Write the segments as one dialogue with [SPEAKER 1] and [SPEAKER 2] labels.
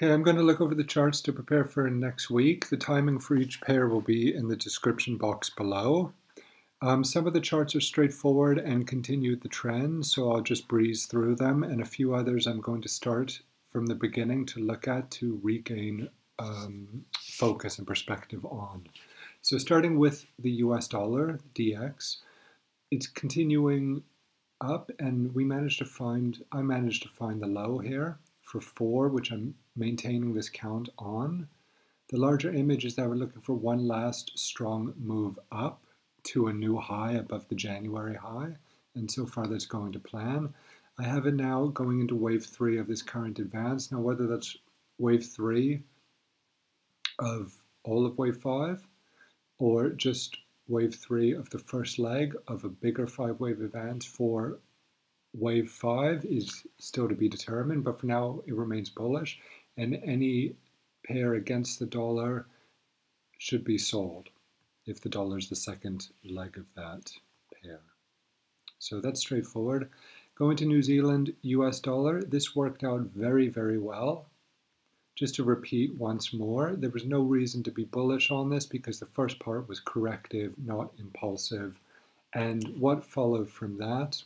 [SPEAKER 1] Okay, I'm going to look over the charts to prepare for next week. The timing for each pair will be in the description box below. Some of the charts are straightforward and continue the trend, so I'll just breeze through them, and a few others I'm going to start from the beginning to look at to regain focus and perspective on. So starting with the US dollar, DX, it's continuing up, and I managed to find the low here for 4, which I'm maintaining this count on. The larger image is that we're looking for one last strong move up to a new high above the January high, and so far that's going to plan. I have it now going into wave 3 of this current advance. Now whether that's wave 3 of all of wave 5 or just wave 3 of the first leg of a bigger 5-wave advance for wave 5 is still to be determined, but for now it remains bullish, and any pair against the dollar should be sold if the dollar is the second leg of that pair. So that's straightforward. Going to New Zealand, US dollar, this worked out very, very well. Just to repeat once more, there was no reason to be bullish on this because the first part was corrective, not impulsive. And what followed from that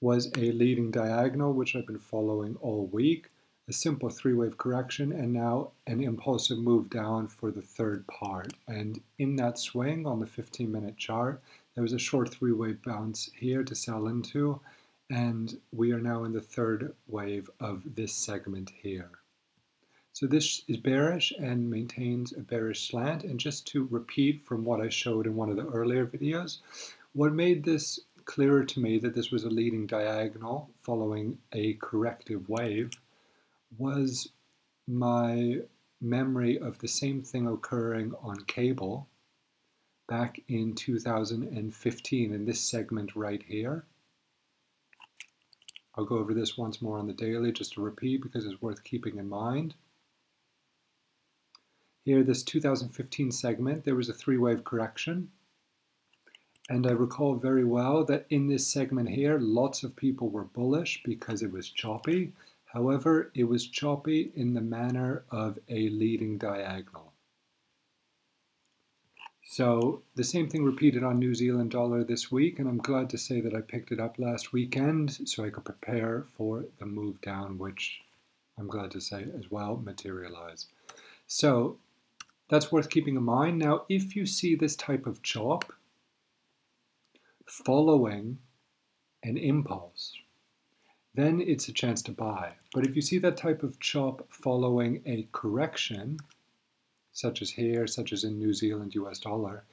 [SPEAKER 1] was a leading diagonal, which I've been following all week, a simple 3-wave correction, and now an impulsive move down for the third part. And in that swing on the 15-minute chart, there was a short 3-wave bounce here to sell into, and we are now in the third wave of this segment here. So this is bearish and maintains a bearish slant. And just to repeat from what I showed in one of the earlier videos, what made this clearer to me that this was a leading diagonal following a corrective wave was my memory of the same thing occurring on cable back in 2015 in this segment right here. I'll go over this once more on the daily just to repeat because it's worth keeping in mind. Here, this 2015 segment, there was a 3-wave correction. And I recall very well that in this segment here, lots of people were bullish because it was choppy. However, it was choppy in the manner of a leading diagonal. So the same thing repeated on New Zealand dollar this week, and I'm glad to say that I picked it up last weekend so I could prepare for the move down, which I'm glad to say as well materialized. So that's worth keeping in mind. Now, if you see this type of chop following an impulse, then it's a chance to buy. But if you see that type of chop following a correction, such as here, such as in New Zealand US dollar,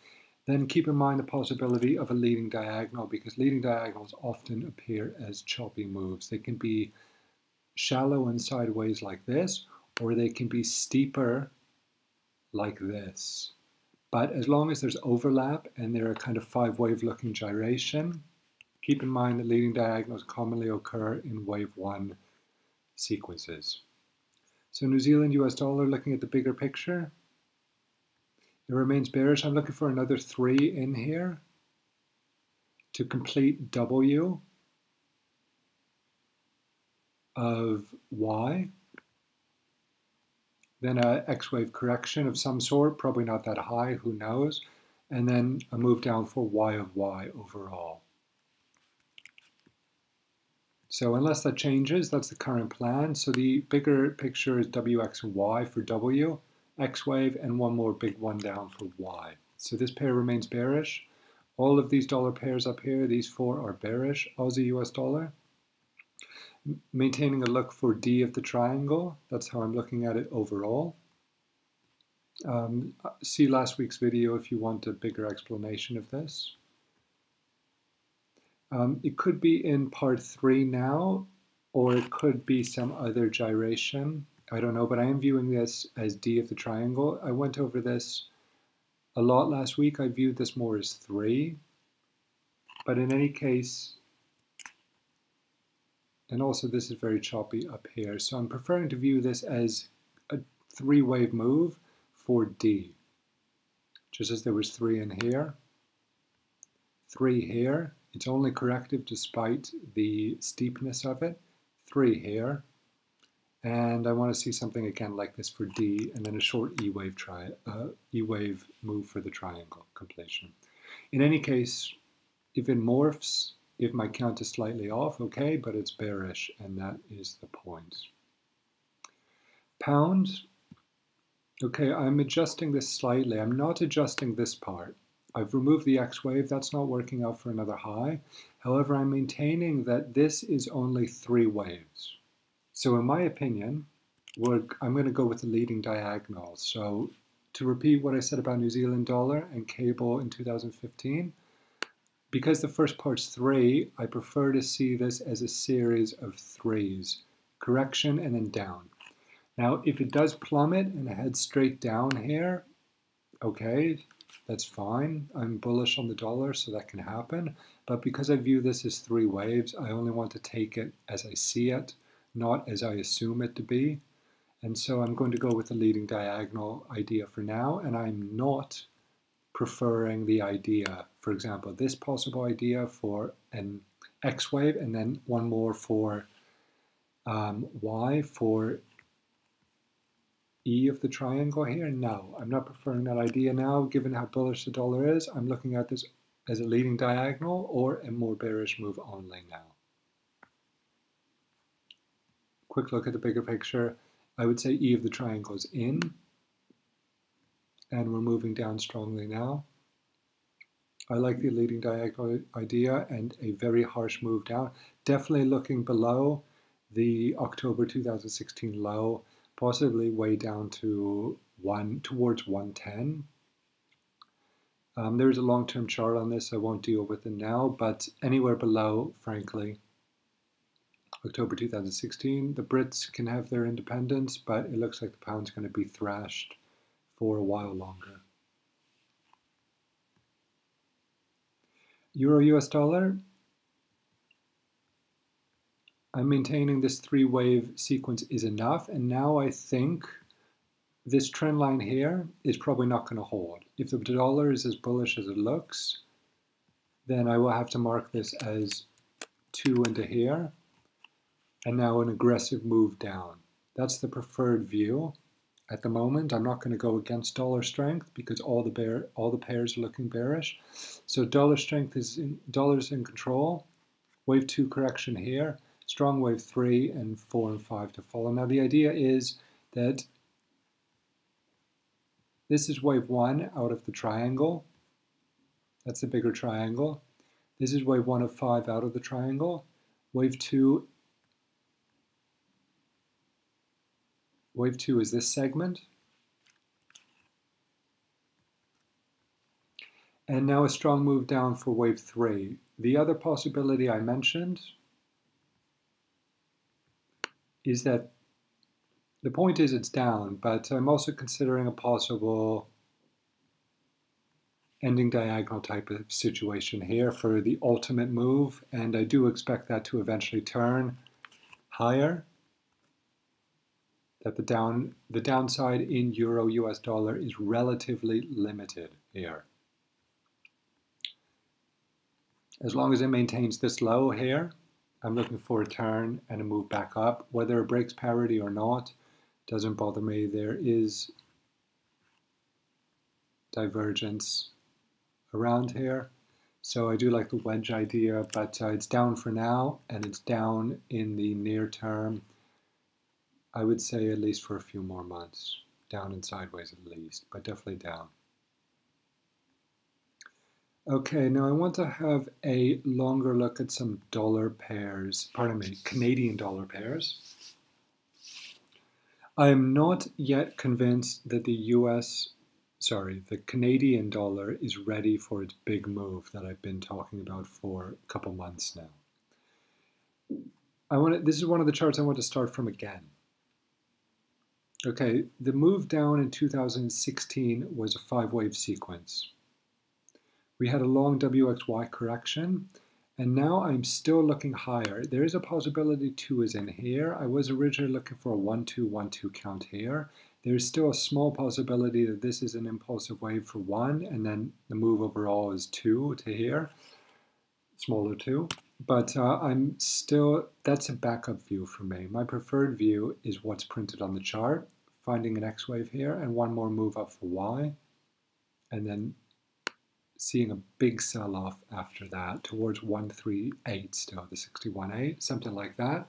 [SPEAKER 1] then keep in mind the possibility of a leading diagonal, because leading diagonals often appear as choppy moves. They can be shallow and sideways like this, or they can be steeper like this. But as long as there's overlap and they're a kind of 5-wave looking gyration, keep in mind that leading diagonals commonly occur in wave 1 sequences. So New Zealand US dollar, looking at the bigger picture, it remains bearish. I'm looking for another 3 in here to complete W of Y. Then a X-wave correction of some sort, probably not that high, who knows, and then a move down for Y of Y overall. So unless that changes, that's the current plan. So the bigger picture is WX and Y for W, X-wave, and one more big one down for Y. So this pair remains bearish. All of these dollar pairs up here, these 4 are bearish. Aussie US dollar. Maintaining a look for D of the triangle. That's how I'm looking at it overall. See last week's video if you want a bigger explanation of this. It could be in part 3 now, or it could be some other gyration. I don't know, but I am viewing this as D of the triangle. I went over this a lot last week. I viewed this more as 3. But in any case, and also this is very choppy up here, so I'm preferring to view this as a 3-wave move for D. Just as there was 3 in here, 3 here. It's only corrective despite the steepness of it. 3 here. And I want to see something again like this for D, and then a short E-wave move for the triangle completion. In any case, if it morphs, if my count is slightly off, okay, but it's bearish, and that is the point. Pound, okay, I'm adjusting this slightly. I'm not adjusting this part. I've removed the X wave. That's not working out for another high. However, I'm maintaining that this is only 3 waves. So in my opinion, I'm going to go with the leading diagonal. So to repeat what I said about New Zealand dollar and cable in 2015, because the first part's 3, I prefer to see this as a series of 3s. Correction and then down. Now, if it does plummet and head straight down here, okay, that's fine. I'm bullish on the dollar, so that can happen. But because I view this as 3 waves, I only want to take it as I see it, not as I assume it to be. And so I'm going to go with the leading diagonal idea for now, and I'm not preferring the idea, for example, this possible idea for an X wave, and then one more for Y for E of the triangle here. No, I'm not preferring that idea now, given how bullish the dollar is. I'm looking at this as a leading diagonal or a more bearish move only now. Quick look at the bigger picture. I would say E of the triangle is in, and we're moving down strongly now. I like the leading diagonal idea and a very harsh move down. Definitely looking below the October 2016 low, possibly way down to towards 110. There's a long-term chart on this. I won't deal with it now, but anywhere below, frankly, October 2016, the Brits can have their independence, but it looks like the pound's going to be thrashed for a while longer. Euro US dollar, I'm maintaining this 3-wave sequence is enough, and now I think this trend line here is probably not going to hold. If the dollar is as bullish as it looks, then I will have to mark this as 2 into here, and now an aggressive move down. That's the preferred view at the moment. I'm not going to go against dollar strength because all the pairs are looking bearish. So dollar strength is dollars in control. Wave 2 correction here. Strong wave 3 and 4 and 5 to follow. Now the idea is that this is wave 1 out of the triangle. That's the bigger triangle. This is wave 1 of 5 out of the triangle. Wave 2 is this segment. And now a strong move down for wave 3. The other possibility I mentioned is that the point is it's down, but I'm also considering a possible ending diagonal type of situation here for the ultimate move, and I do expect that to eventually turn higher. That the downside in Euro US dollar is relatively limited here. As long as it maintains this low here, I'm looking for a turn and a move back up. Whether it breaks parity or not doesn't bother me. There is divergence around here. So I do like the wedge idea, but it's down for now, and it's down in the near term. I would say at least for a few more months. Down and sideways at least, but definitely down. Okay, now I want to have a longer look at some dollar pairs, pardon me, Canadian dollar pairs. I am not yet convinced that the Canadian dollar is ready for its big move that I've been talking about for a couple months now. This is one of the charts I want to start from again. Okay, the move down in 2016 was a 5-wave sequence. We had a long WXY correction, and now I'm still looking higher. There is a possibility 2 is in here. I was originally looking for a 1-2, 1-2 count here. There's still a small possibility that this is an impulsive wave for 1, and then the move overall is 2 to here, smaller 2. But I'm still, that's a backup view for me. My preferred view is what's printed on the chart, finding an X wave here and one more move up for Y, and then seeing a big sell-off after that towards 138 still, the 61.8, something like that.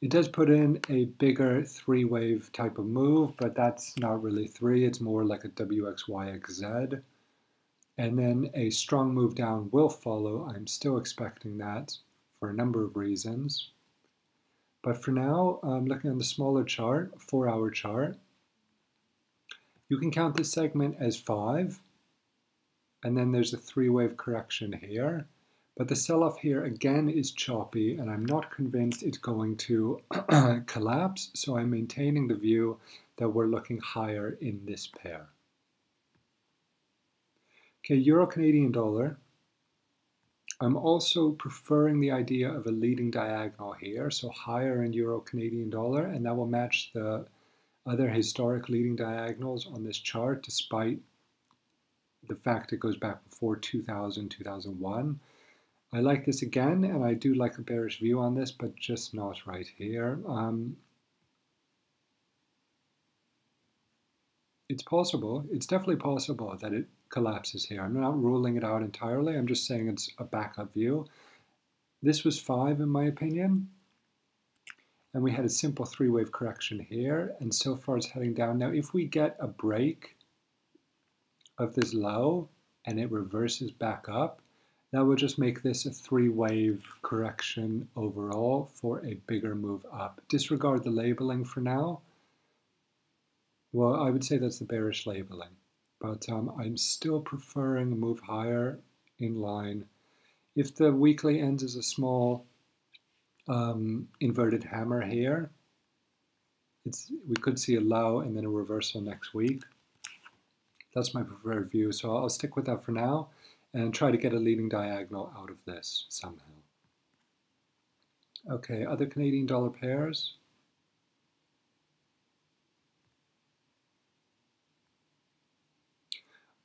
[SPEAKER 1] It does put in a bigger three-wave type of move, but that's not really three. It's more like a WXYXZ. And then a strong move down will follow. I'm still expecting that for a number of reasons. But for now, looking on the smaller chart, 4-hour chart, you can count this segment as 5. And then there's a three-wave correction here. But the sell-off here again is choppy, and I'm not convinced it's going to collapse. So I'm maintaining the view that we're looking higher in this pair. Okay, Euro Canadian dollar. I'm also preferring the idea of a leading diagonal here, so higher in Euro Canadian dollar, and that will match the other historic leading diagonals on this chart, despite the fact it goes back before 2000, 2001. I like this again, and I do like a bearish view on this, but just not right here. It's possible, it's definitely possible that it collapses here. I'm not ruling it out entirely, I'm just saying it's a backup view. This was 5 in my opinion, and we had a simple three-wave correction here, and so far it's heading down. Now if we get a break of this low and it reverses back up, that will just make this a three-wave correction overall for a bigger move up. Disregard the labeling for now. Well, I would say that's the bearish labeling, but I'm still preferring a move higher in line. If the weekly ends as a small inverted hammer here, we could see a low and then a reversal next week. That's my preferred view, so I'll stick with that for now and try to get a leading diagonal out of this somehow. Okay, other Canadian dollar pairs.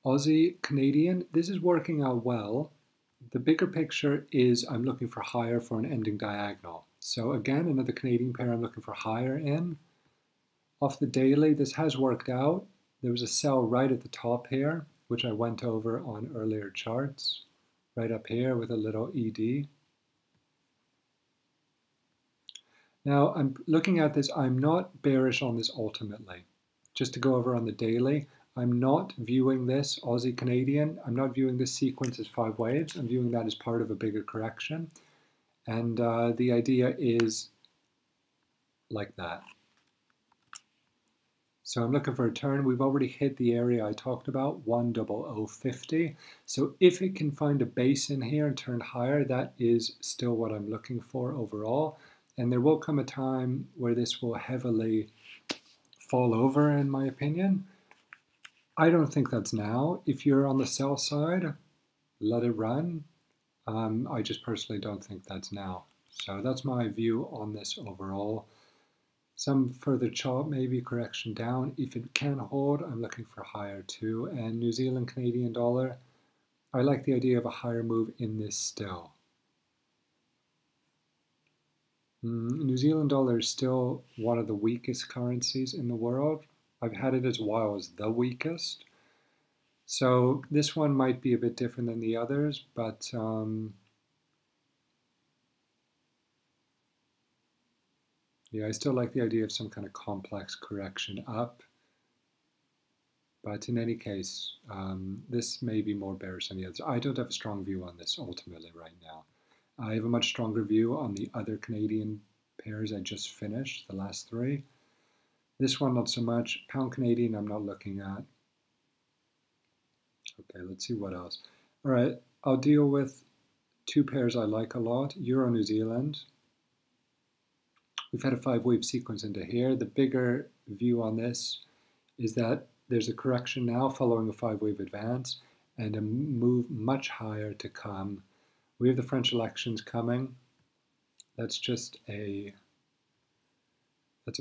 [SPEAKER 1] Aussie Canadian, this is working out well. The bigger picture is I'm looking for higher for an ending diagonal. So again, another Canadian pair I'm looking for higher in. Off the daily, this has worked out. There was a sell right at the top here, which I went over on earlier charts, right up here with a little ED. Now, I'm looking at this, I'm not bearish on this ultimately. Just to go over on the daily, I'm not viewing this Aussie Canadian, I'm not viewing this sequence as 5 waves, I'm viewing that as part of a bigger correction. And the idea is like that. So I'm looking for a turn. We've already hit the area I talked about, 10050. So if it can find a base in here and turn higher, that is still what I'm looking for overall. And there will come a time where this will heavily fall over, in my opinion. I don't think that's now. If you're on the sell side, let it run. I just personally don't think that's now. So that's my view on this overall. Some further chop, maybe correction down. If it can hold, I'm looking for higher too. And New Zealand Canadian dollar, I like the idea of a higher move in this still. New Zealand dollar is still one of the weakest currencies in the world. I've had it as well as the weakest. So this one might be a bit different than the others, but yeah, I still like the idea of some kind of complex correction up. But in any case, this may be more bearish than the others. I don't have a strong view on this ultimately right now. I have a much stronger view on the other Canadian pairs I just finished, the last 3. This one, not so much. Pound Canadian, I'm not looking at. Okay, let's see what else. All right, I'll deal with 2 pairs I like a lot. Euro New Zealand. We've had a 5-wave sequence into here. The bigger view on this is that there's a correction now following a 5-wave advance and a move much higher to come. We have the French elections coming. That's a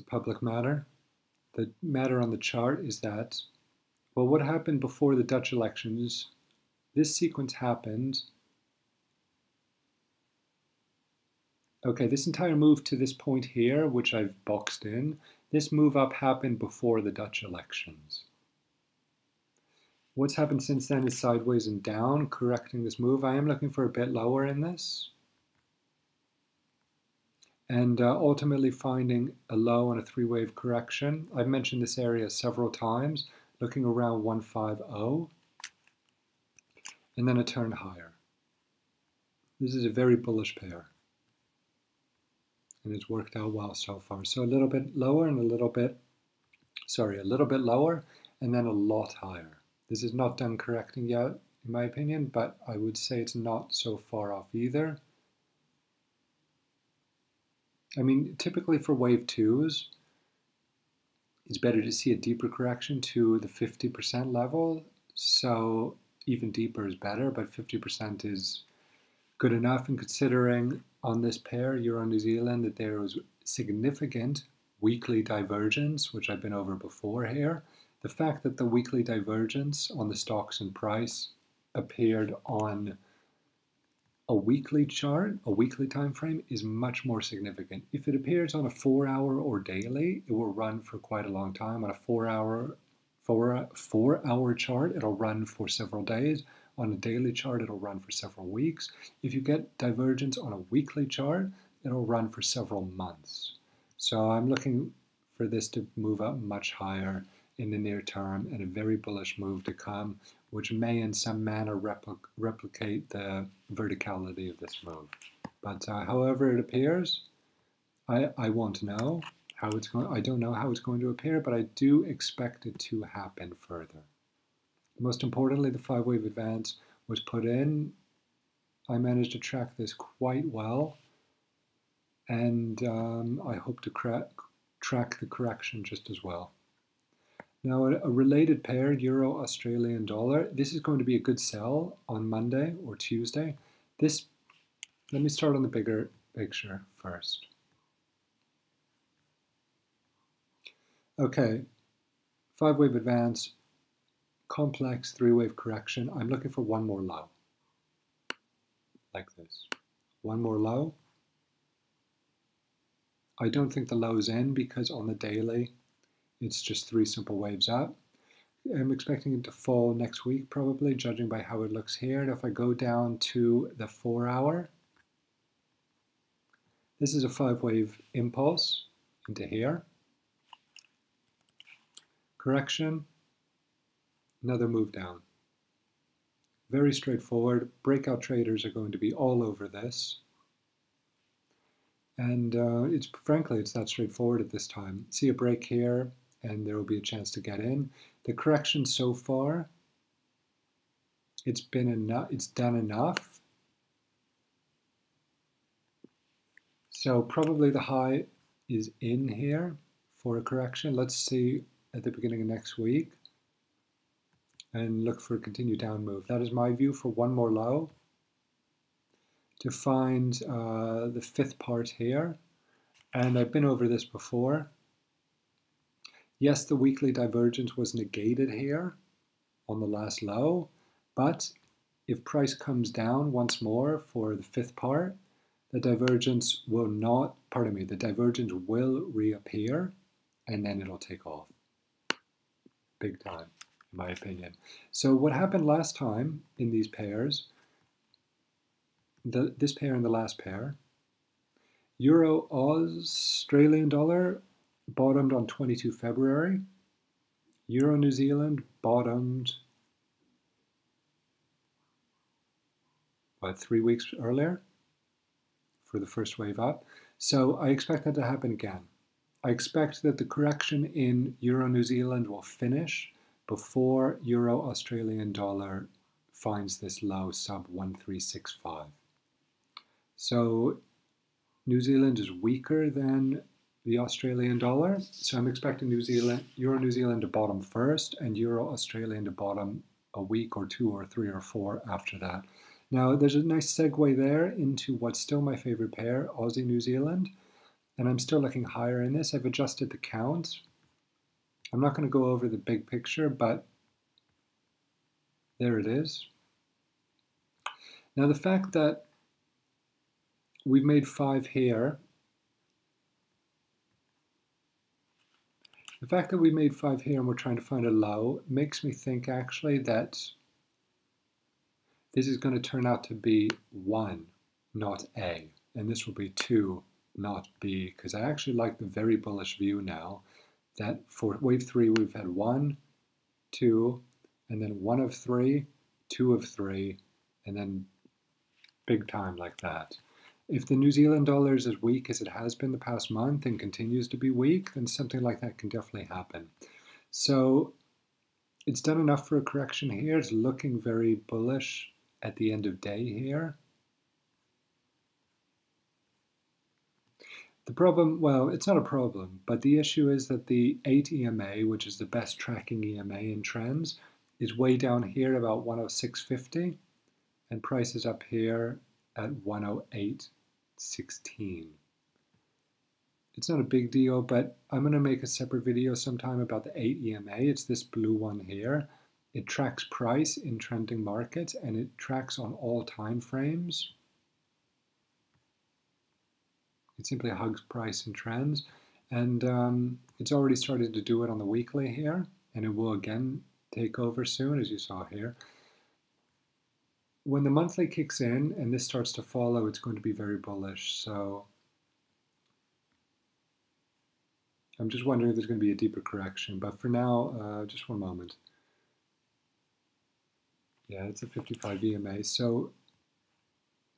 [SPEAKER 1] public matter. The matter on the chart is that, well, what happened before the Dutch elections, this sequence happened Okay, this entire move to this point here, which I've boxed in, this move up happened before the Dutch elections. What's happened since then is sideways and down, correcting this move. I am looking for a bit lower in this. And ultimately finding a low on a three-wave correction. I've mentioned this area several times, looking around 150, and then a turn higher. This is a very bullish pair, and it's worked out well so far. So a little bit lower and a little bit lower, and then a lot higher. This is not done correcting yet, in my opinion, but I would say it's not so far off either. I mean, typically for wave twos, it's better to see a deeper correction to the 50% level. So even deeper is better, but 50% is good enough. And considering on this pair, Euro New Zealand, that there was significant weekly divergence, which I've been over before here, the fact that the weekly divergence on the stocks and price appeared on a weekly chart, a weekly time frame, is much more significant. If it appears on a 4-hour or daily, it will run for quite a long time. On a four-hour chart, it'll run for several days. On a daily chart, it'll run for several weeks. If you get divergence on a weekly chart, it'll run for several months. So I'm looking for this to move up much higher in the near term, and a very bullish move to come, which may in some manner replicate the verticality of this move. But however it appears, I won't know how it's going. I don't know how it's going to appear, but I do expect it to happen further. Most importantly, the 5-wave advance was put in. I managed to track this quite well, and I hope to track the correction just as well. Now, a related pair, Euro Australian dollar. This is going to be a good sell on Monday or Tuesday. Let me start on the bigger picture first. Okay, 5-wave advance, complex 3-wave correction. I'm looking for one more low, like this. One more low. I don't think the low's in because on the daily, it's just 3 simple waves up. I'm expecting it to fall next week probably, judging by how it looks here. And if I go down to the 4-hour, this is a 5-wave impulse into here. Correction, another move down. Very straightforward. Breakout traders are going to be all over this. And frankly, it's that straightforward at this time. See a break here, and there will be a chance to get in. The correction so far, it's done enough. So probably the high is in here for a correction. Let's see at the beginning of next week and look for a continued down move. That is my view for one more low to find the 5th part here. And I've been over this before. Yes, the weekly divergence was negated here on the last low, but if price comes down once more for the 5th part, the divergence will not, the divergence will reappear, and then it'll take off. Big time, in my opinion. So what happened last time in these pairs, this pair and the last pair, Euro Australian dollar bottomed on 22 February. Euro New Zealand bottomed, what, 3 weeks earlier for the first wave up. So I expect that to happen again. I expect that the correction in Euro New Zealand will finish before Euro Australian dollar finds this low sub 1365. So New Zealand is weaker than the Australian dollar, so I'm expecting Euro New Zealand to bottom first and Euro Australian to bottom a week or 2 or 3 or 4 after that. Now there's a nice segue there into what's still my favorite pair, Aussie New Zealand, and I'm still looking higher in this. I've adjusted the count. I'm not going to go over the big picture, but there it is. Now the fact that we've made 5 here. The fact that we made 5 here and we're trying to find a low makes me think actually that this is going to turn out to be 1, not A. And this will be 2, not B, because I actually like the very bullish view now that for wave 3 we've had 1, 2, and then 1 of 3, 2 of 3, and then big time like that. If the New Zealand dollar is as weak as it has been the past month and continues to be weak, then something like that can definitely happen. So it's done enough for a correction here. It's looking very bullish at the end of day here. The problem, well, it's not a problem, but the issue is that the 8 EMA, which is the best tracking EMA in trends, is way down here about 106.50, and price is up here at 108.16. It's not a big deal, but I'm going to make a separate video sometime about the 8 EMA. It's this blue one here. It tracks price in trending markets, and it tracks on all time frames. It simply hugs price and trends, and it's already started to do it on the weekly here, and it will again take over soon, as you saw here. When the monthly kicks in and this starts to follow, it's going to be very bullish. So I'm just wondering if there's going to be a deeper correction, but for now, just one moment. Yeah, it's a 55 EMA. So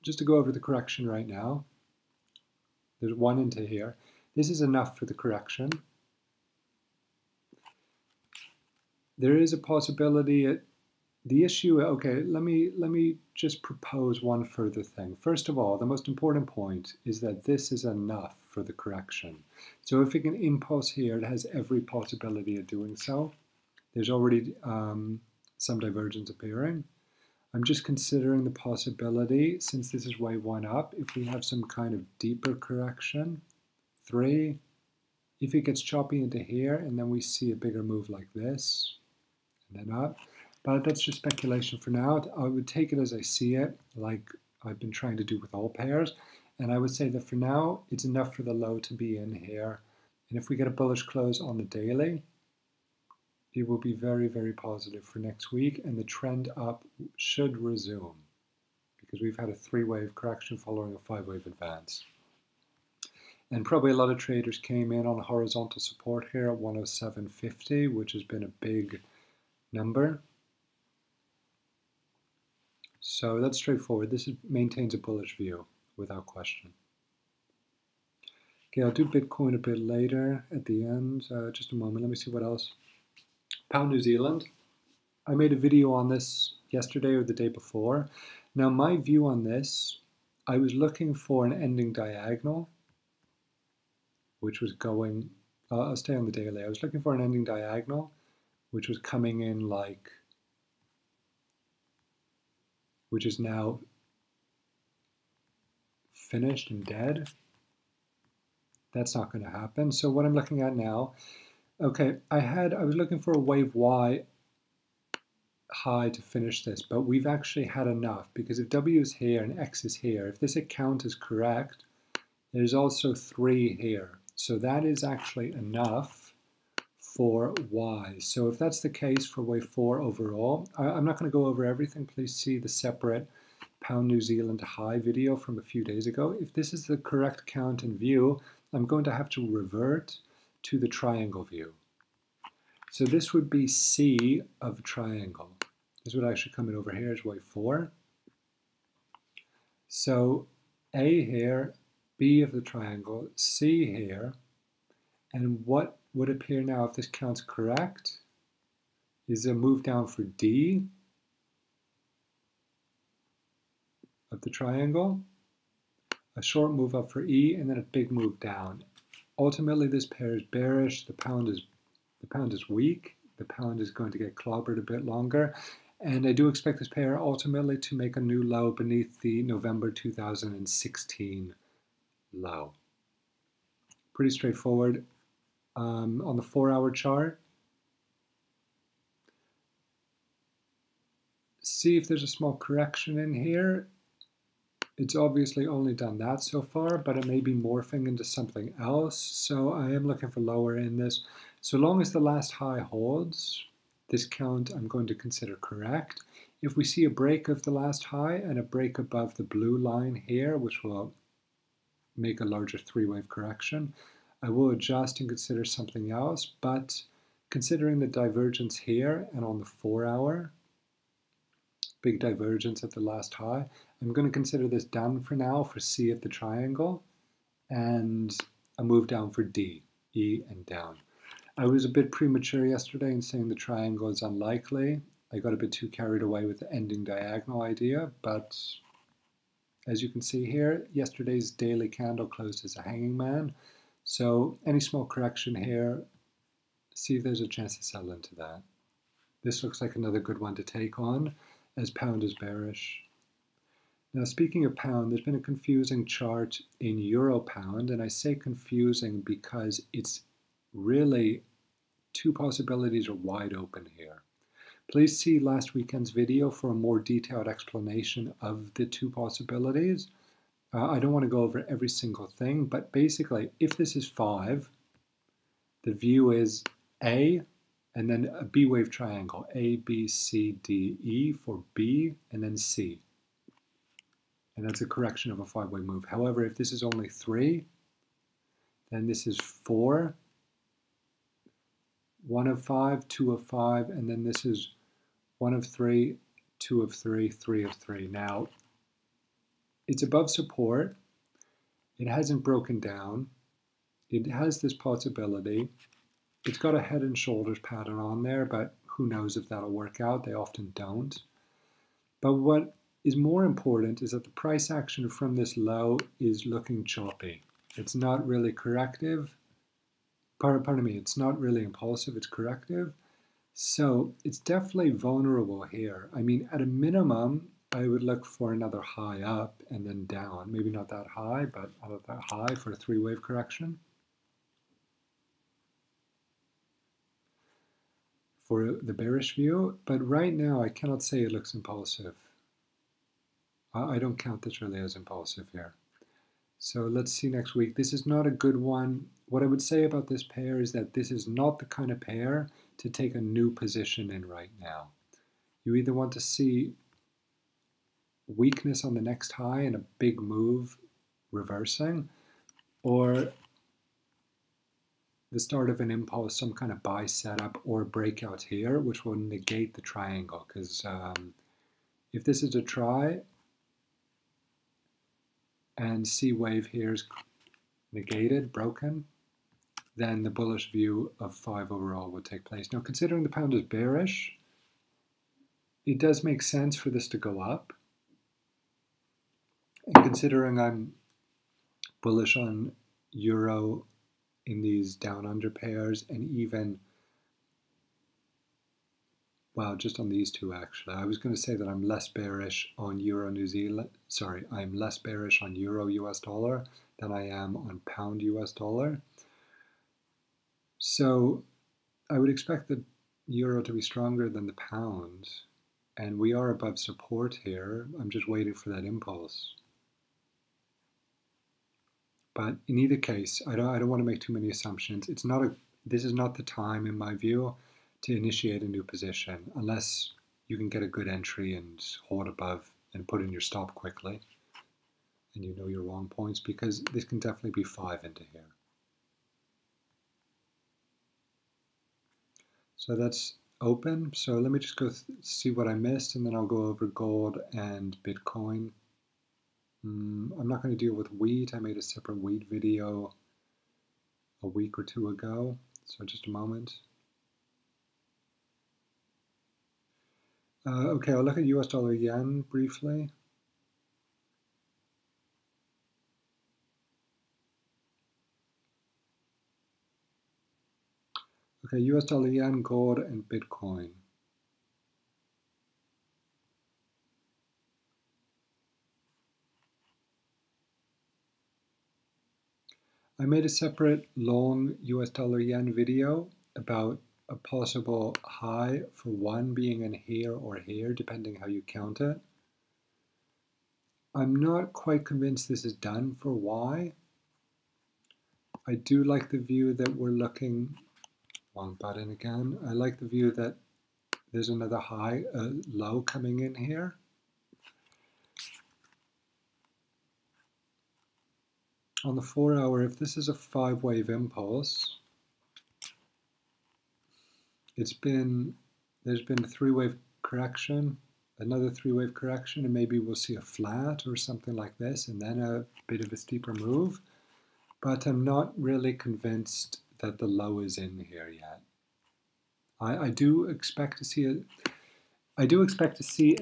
[SPEAKER 1] just to go over the correction right now, there's 1 into here. This is enough for the correction. There is a possibility the issue, okay, let me just propose one further thing. First of all, the most important point is that this is enough for the correction. So if it can impulse here, it has every possibility of doing so. There's already some divergence appearing. I'm just considering the possibility, since this is wave 1 up, if we have some kind of deeper correction, 3, if it gets choppy into here, and then we see a bigger move like this, and then up. But that's just speculation for now. I would take it as I see it, like I've been trying to do with all pairs. And I would say that for now, it's enough for the low to be in here. And if we get a bullish close on the daily, it will be very, very positive for next week. And the trend up should resume because we've had a 3-wave correction following a 5-wave advance. And probably a lot of traders came in on horizontal support here at 107.50, which has been a big number. So that's straightforward. This maintains a bullish view without question. Okay, I'll do Bitcoin a bit later at the end. Just a moment. Let me see what else. Pound New Zealand. I made a video on this yesterday or the day before. Now, my view on this, I was looking for an ending diagonal, which was going, I'll stay on the daily. I was looking for an ending diagonal, which was coming in like, which is now finished and dead. That's not going to happen. So what I'm looking at now, okay, I was looking for a wave Y high to finish this, but we've actually had enough because if W is here and X is here, if this account is correct, there's also 3 here. So that is actually enough for Y. So if that's the case for wave 4 overall, I'm not going to go over everything. Please see the separate Pound New Zealand high video from a few days ago. If this is the correct count and view, I'm going to have to revert to the triangle view. So this would be C of triangle. This would actually come in over here as wave 4. So A here, B of the triangle, C here, and what would appear now if this count's correct is a move down for D of the triangle, a short move up for E, and then a big move down. Ultimately, this pair is bearish. The pound is weak. The pound is going to get clobbered a bit longer, and I do expect this pair ultimately to make a new low beneath the November 2016 low. Pretty straightforward. On the 4-hour chart, see if there's a small correction in here. It's obviously only done that so far, but it may be morphing into something else. So I am looking for lower in this. So long as the last high holds, this count I'm going to consider correct. If we see a break of the last high and a break above the blue line here, which will make a larger three-wave correction, I will adjust and consider something else. But considering the divergence here and on the 4-hour, big divergence at the last high, I'm going to consider this done for now for C of the triangle, and a move down for D, E, and down. I was a bit premature yesterday in saying the triangle is unlikely. I got a bit too carried away with the ending diagonal idea, but as you can see here, yesterday's daily candle closed as a hanging man. So any small correction here, see if there's a chance to sell into that. This looks like another good one to take on, as pound is bearish. Now, speaking of pound, there's been a confusing chart in euro pound, and I say confusing because it's really two possibilities are wide open here. Please see last weekend's video for a more detailed explanation of the two possibilities. I don't want to go over every single thing, but basically, if this is 5, the view is A, and then a B wave triangle, A, B, C, D, E for B, and then C. And that's a correction of a 5-way move. However, if this is only 3, then this is 4, 1 of 5, 2 of 5, and then this is 1 of 3, 2 of 3, 3 of 3. Now, it's above support. It hasn't broken down. It has this possibility. It's got a head and shoulders pattern on there, but who knows if that'll work out. They often don't. But what is more important is that the price action from this low is looking choppy. It's not really corrective. Pardon me, it's not really impulsive, it's corrective. So it's definitely vulnerable here. I mean, at a minimum, I would look for another high up and then down. Maybe not that high, but not that high for a 3-wave correction. For the bearish view, but right now I cannot say it looks impulsive. I don't count this really as impulsive here. So let's see next week. This is not a good one. What I would say about this pair is that this is not the kind of pair to take a new position in right now. You either want to see weakness on the next high and a big move reversing, or the start of an impulse, some kind of buy setup or breakout here, which will negate the triangle. Because if this is a try, and C wave here is negated, broken, then the bullish view of 5 overall will take place. Now, considering the pound is bearish, it does make sense for this to go up. And considering I'm bullish on euro in these down under pairs, and even, well, just on these two actually. I was going to say that I'm less bearish on euro New Zealand, sorry, I'm less bearish on euro US dollar than I am on pound US dollar. So I would expect the euro to be stronger than the pound, and we are above support here. I'm just waiting for that impulse. But in either case, I don't want to make too many assumptions. This is not the time, in my view, to initiate a new position unless you can get a good entry and hold above and put in your stop quickly, and you know your wrong points, because this can definitely be 5 into here. So that's open. So let me just go see what I missed, and then I'll go over gold and Bitcoin. I'm not going to deal with wheat. I made a separate wheat video a week or 2 ago. So just a moment. Okay, I'll look at US dollar yen briefly. Okay, US dollar yen, gold, and Bitcoin. I made a separate long US dollar yen video about a possible high for one being in here or here, depending how you count it. I'm not quite convinced this is done for Y. I do like the view that we're looking, wrong button again. I like the view that there's another high, low coming in here. On the 4 hour, if this is a 5-wave impulse, there's been a 3-wave correction, another 3-wave correction, and maybe we'll see a flat or something like this, and then a bit of a steeper move. But I'm not really convinced that the low is in here yet. I do expect to see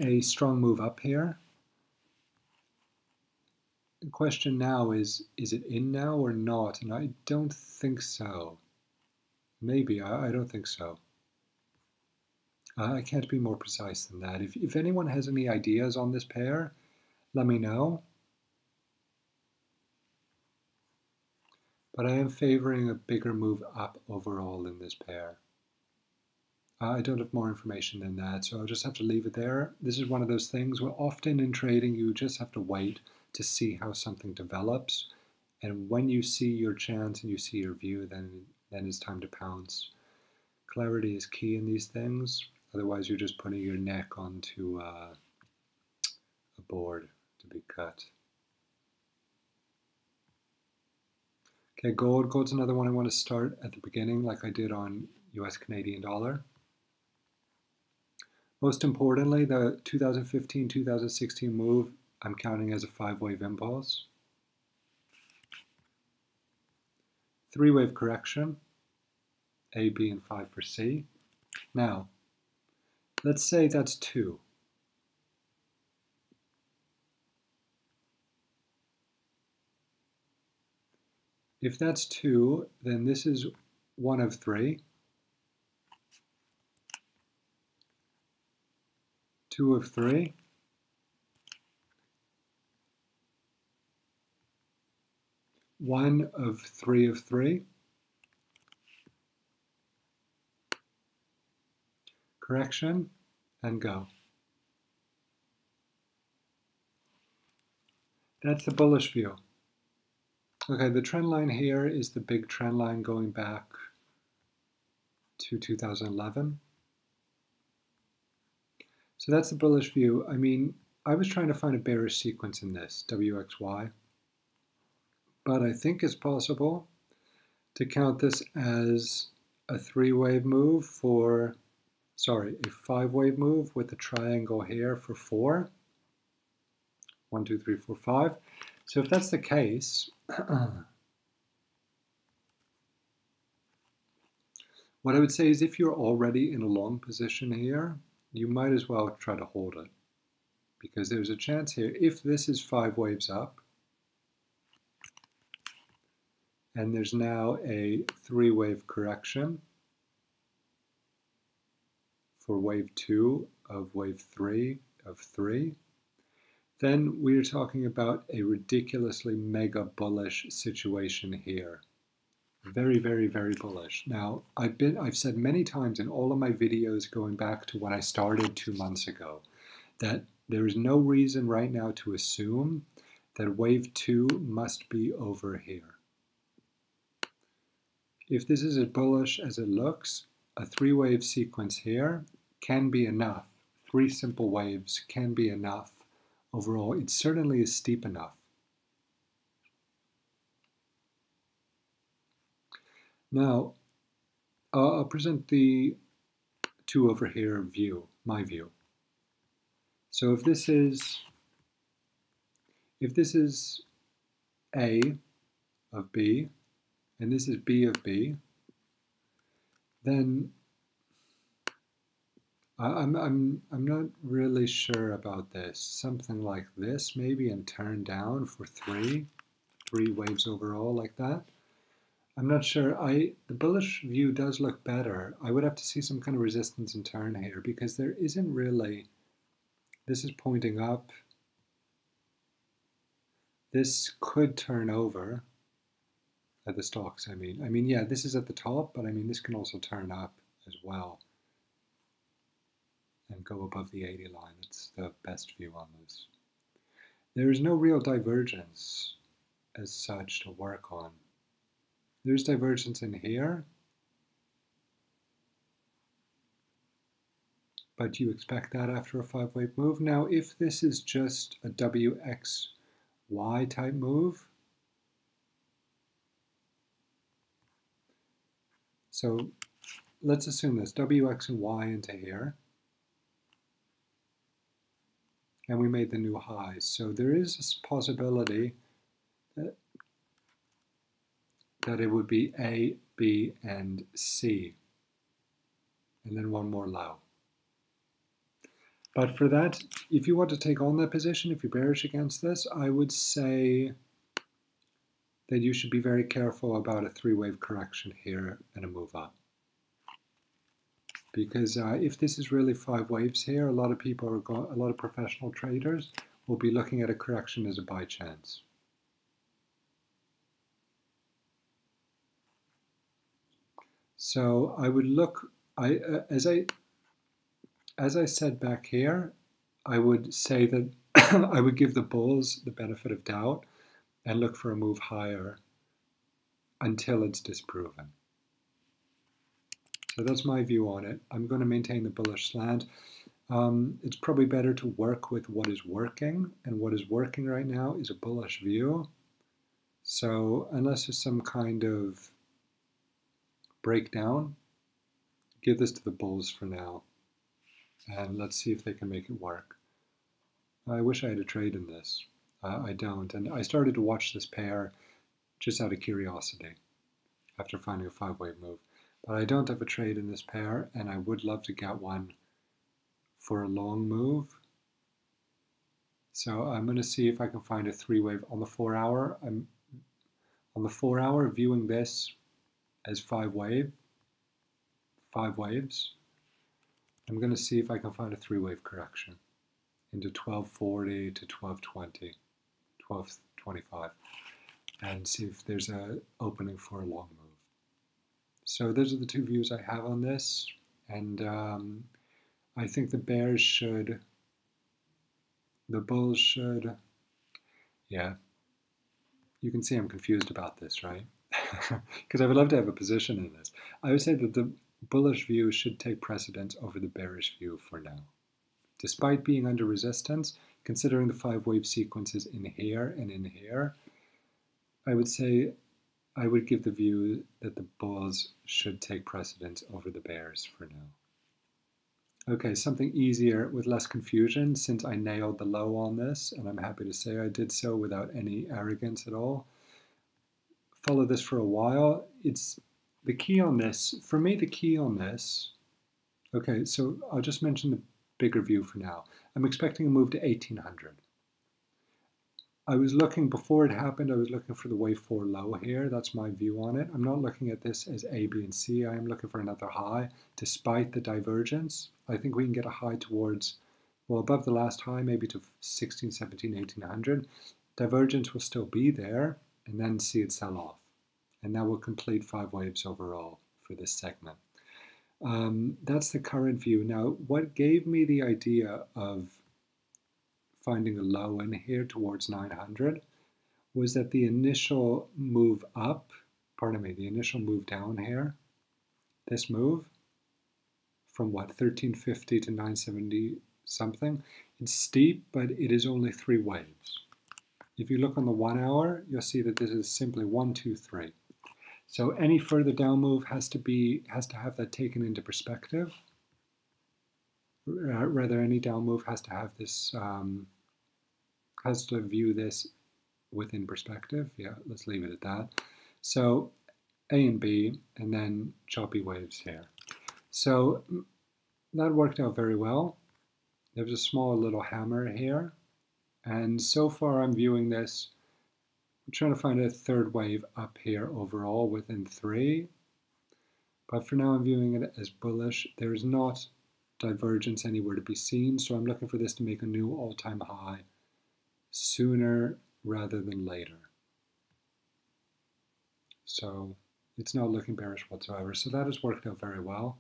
[SPEAKER 1] a strong move up here. The question now is it in now or not? And I don't think so. Maybe, I don't think so. I can't be more precise than that. If anyone has any ideas on this pair, let me know. But I am favoring a bigger move up overall in this pair. I don't have more information than that, so I'll just have to leave it there. This is one of those things where often in trading you just have to wait to see how something develops. And when you see your chance and you see your view, then it's time to pounce. Clarity is key in these things. Otherwise, you're just putting your neck onto a board to be cut. Okay, gold. Gold's another one I want to start at the beginning like I did on US Canadian dollar. Most importantly, the 2015-2016 move I'm counting as a 5-wave impulse. 3-wave correction, A, B, and 5 for C. Now, let's say that's 2. If that's 2, then this is 1 of 3. 2 of 3. 1 of 3 of 3. Correction, and go. That's the bullish view. Okay, the trend line here is the big trend line going back to 2011. So that's the bullish view. I mean, I was trying to find a bearish sequence in this, WXY. But I think it's possible to count this as a 3-wave move for, sorry, a 5-wave move with a triangle here for 4. 1, 2, 3, 4, 5. So if that's the case, what I would say is if you're already in a long position here, you might as well try to hold it. Because there's a chance here, if this is 5 waves up, and there's now a 3-wave correction for wave 2 of wave 3 of 3, then we're talking about a ridiculously mega bullish situation here. Very, very, very bullish. Now, I've said many times in all of my videos going back to when I started 2 months ago that there is no reason right now to assume that wave 2 must be over here. If this is as bullish as it looks, a 3-wave sequence here can be enough. 3 simple waves can be enough. Overall, it certainly is steep enough. Now, I'll present the 2 over here view, my view. So if this is A of B, and this is B of B, then I'm not really sure about this. Something like this maybe, and turn down for 3 waves overall like that. I'm not sure. The bullish view does look better. I would have to see some kind of resistance and turn here because there isn't really. This is pointing up. This could turn over at the stocks, I mean, yeah, this is at the top, but I mean, this can also turn up as well and go above the 80 line. It's the best view on this. There is no real divergence as such to work on. There's divergence in here, but you expect that after a 5-wave move. Now, if this is just a WXY type move, so let's assume this, WX and Y into here, and we made the new highs. So there is a possibility that it would be A, B, and C, and then one more low. But for that, if you want to take on that position, if you're bearish against this, I would say that you should be very careful about a 3-wave correction here and a move up. Because if this is really 5 waves here, a lot of people are a lot of professional traders will be looking at a correction as a buy chance. So I would look, as I said back here, I would say that I would give the bulls the benefit of doubt and look for a move higher until it's disproven. So that's my view on it. I'm going to maintain the bullish slant. It's probably better to work with what is working, and what is working right now is a bullish view. So unless there's some kind of breakdown, give this to the bulls for now, and let's see if they can make it work. I wish I had a trade in this. I don't, and I started to watch this pair just out of curiosity after finding a 5-wave move. But I don't have a trade in this pair, and I would love to get one for a long move. So I'm going to see if I can find a 3-wave on the 4-hour. I'm on the 4-hour viewing this as 5 waves. I'm going to see if I can find a 3-wave correction into 1240 to 1220, 1225, and see if there's an opening for a long move. So those are the two views I have on this, and I think the bulls should, yeah, you can see I'm confused about this, right? Because I would love to have a position in this. I would say that the bullish view should take precedence over the bearish view for now. Despite being under resistance, considering the 5-wave sequences in here and in here, I would say I would give the view that the bulls should take precedence over the bears for now. Okay, something easier with less confusion, since I nailed the low on this, and I'm happy to say I did so without any arrogance at all. Follow this for a while. It's the key on this, for me the key on this, okay, so I'll just mention the bigger view for now. I'm expecting a move to 1800. I was looking, before it happened, I was looking for the wave 4 low here. That's my view on it. I'm not looking at this as A, B, and C. I am looking for another high, despite the divergence. I think we can get a high towards, well, above the last high, maybe to 16, 17, 1800. Divergence will still be there, and then see it sell off. And that will complete 5 waves overall for this segment. That's the current view. Now, what gave me the idea of finding a low in here towards 900 was that the initial move up, the initial move down here, this move from what, 1350 to 970 something, it's steep, but it is only 3 waves. If you look on the 1 hour, you'll see that this is simply 1, 2, 3. So any further down move has to have that taken into perspective. Rather, any down move has to have this, has to view this within perspective. Yeah, let's leave it at that. So A and B, and then choppy waves here. So that worked out very well. There's a small little hammer here. And so far I'm viewing this, I'm trying to find a 3rd wave up here overall within 3. But for now I'm viewing it as bullish. There's not divergence anywhere to be seen, so I'm looking for this to make a new all-time high sooner rather than later. So it's not looking bearish whatsoever. So that has worked out very well,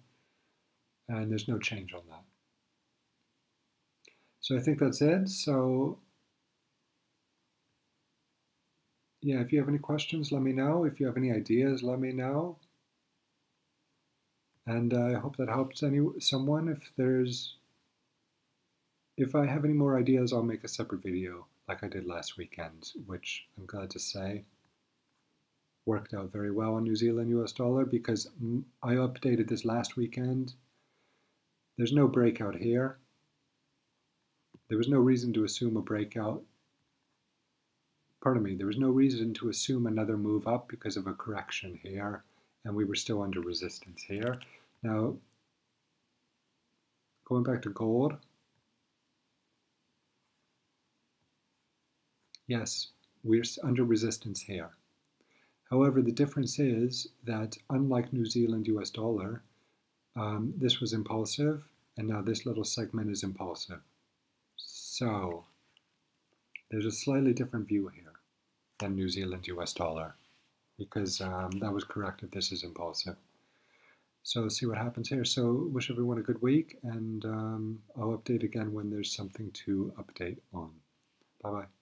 [SPEAKER 1] and there's no change on that. So I think that's it. So yeah, if you have any questions, let me know. If you have any ideas, let me know. And I hope that helps someone. If I have any more ideas, I'll make a separate video like I did last weekend, which I'm glad to say worked out very well on New Zealand US dollar because I updated this last weekend. There's no breakout here. There was no reason to assume a breakout. Pardon me, there was no reason to assume another move up because of a correction here, and we were still under resistance here. Now, going back to gold, yes, we're under resistance here. However, the difference is that unlike New Zealand US dollar, this was impulsive, and now this little segment is impulsive. So there's a slightly different view here than New Zealand US dollar because that was correct if this is impulsive. So let's see what happens here. So wish everyone a good week, and I'll update again when there's something to update on. Bye-bye.